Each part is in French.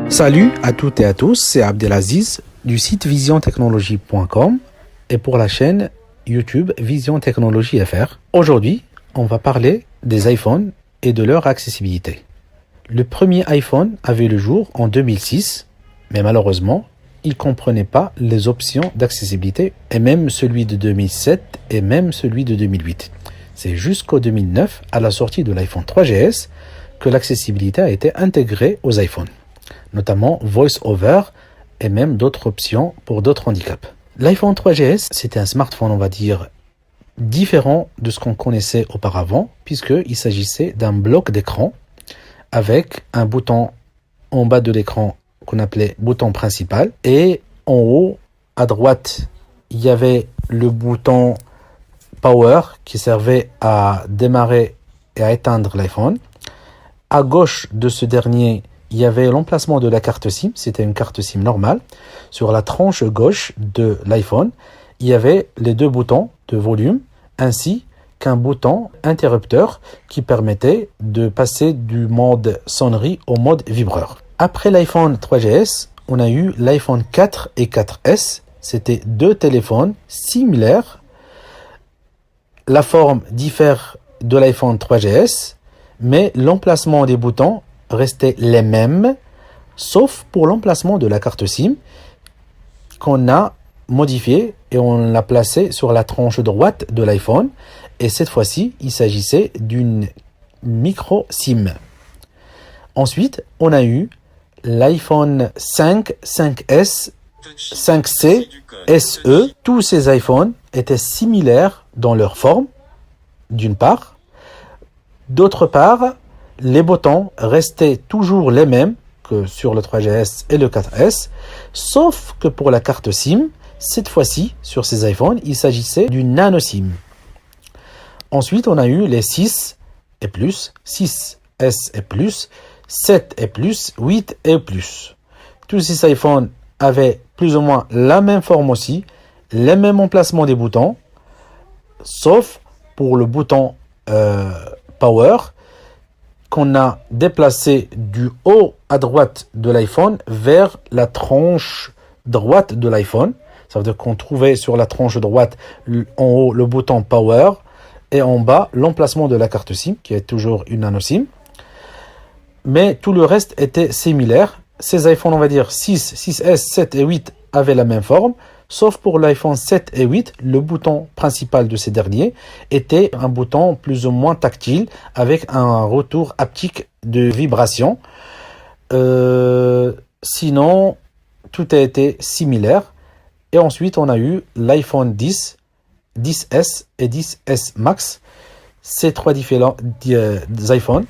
Salut à toutes et à tous, c'est Abdelaziz du site visiontechnologie.com et pour la chaîne YouTube Vision Technologie FR. Aujourd'hui, on va parler des iPhones et de leur accessibilité. Le premier iPhone avait le jour en 2006, mais malheureusement, il ne comprenait pas les options d'accessibilité, et même celui de 2007 et même celui de 2008. C'est jusqu'au 2009, à la sortie de l'iPhone 3GS, que l'accessibilité a été intégrée aux iPhones, notamment Voice Over et même d'autres options pour d'autres handicaps. L'iPhone 3GS, c'était un smartphone, on va dire, différent de ce qu'on connaissait auparavant, puisqu'il s'agissait d'un bloc d'écran avec un bouton en bas de l'écran qu'on appelait bouton principal, et en haut, à droite, il y avait le bouton Power qui servait à démarrer et à éteindre l'iPhone. À gauche de ce dernier, il y avait l'emplacement de la carte SIM, c'était une carte SIM normale. Sur la tranche gauche de l'iPhone, il y avait les deux boutons de volume, ainsi qu'un bouton interrupteur qui permettait de passer du mode sonnerie au mode vibreur. Après l'iPhone 3GS, on a eu l'iPhone 4 et 4S. C'était deux téléphones similaires. La forme diffère de l'iPhone 3GS, mais l'emplacement des boutons restait les mêmes, sauf pour l'emplacement de la carte SIM qu'on a modifié et on l'a placé sur la tranche droite de l'iPhone. Et cette fois-ci, il s'agissait d'une micro SIM. Ensuite, on a eu l'iPhone 5, 5S, 5C, SE. Tous ces iPhones étaient similaires dans leur forme, d'une part. D'autre part, les boutons restaient toujours les mêmes que sur le 3GS et le 4S, sauf que pour la carte SIM, cette fois-ci, sur ces iPhones, il s'agissait d'une nano SIM. Ensuite, on a eu les 6 et plus, 6S et plus, 7 et plus, 8 et plus. Tous ces iPhones avaient plus ou moins la même forme aussi, les mêmes emplacements des boutons, sauf pour le bouton Power, qu'on a déplacé du haut à droite de l'iPhone vers la tranche droite de l'iPhone. Ça veut dire qu'on trouvait sur la tranche droite en haut le bouton Power et en bas l'emplacement de la carte SIM, qui est toujours une nano SIM. Mais tout le reste était similaire. Ces iPhones, on va dire 6, 6S, 7 et 8 avaient la même forme, sauf pour l'iPhone 7 et 8, le bouton principal de ces derniers était un bouton plus ou moins tactile avec un retour haptique de vibration. Sinon, tout a été similaire. Et ensuite, on a eu l'iPhone 10, 10S et 10S Max. Ces trois différents iPhones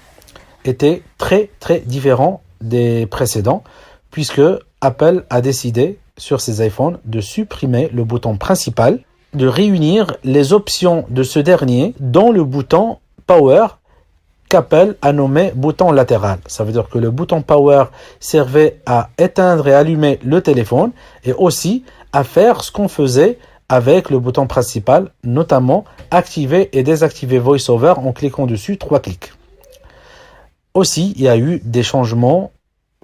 étaient très différents des précédents, puisque Apple a décidé sur ces iPhones de supprimer le bouton principal, de réunir les options de ce dernier dans le bouton Power qu'Apple a nommé bouton latéral. Ça veut dire que le bouton Power servait à éteindre et allumer le téléphone et aussi à faire ce qu'on faisait avec le bouton principal, notamment activer et désactiver VoiceOver en cliquant dessus 3 clics. Aussi, il y a eu des changements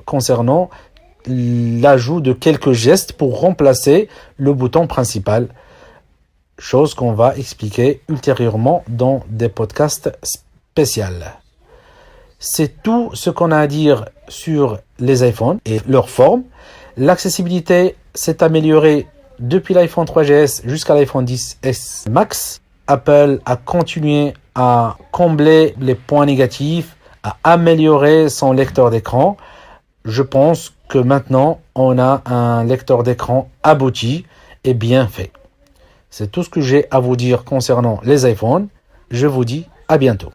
concernant l'ajout de quelques gestes pour remplacer le bouton principal, chose qu'on va expliquer ultérieurement dans des podcasts spéciaux. C'est tout ce qu'on a à dire sur les iPhones et leur forme. L'accessibilité s'est améliorée depuis l'iPhone 3GS jusqu'à l'iPhone 10S Max. Apple a continué à combler les points négatifs, à améliorer son lecteur d'écran. Je pense que maintenant, on a un lecteur d'écran abouti et bien fait. C'est tout ce que j'ai à vous dire concernant les iPhones. Je vous dis à bientôt.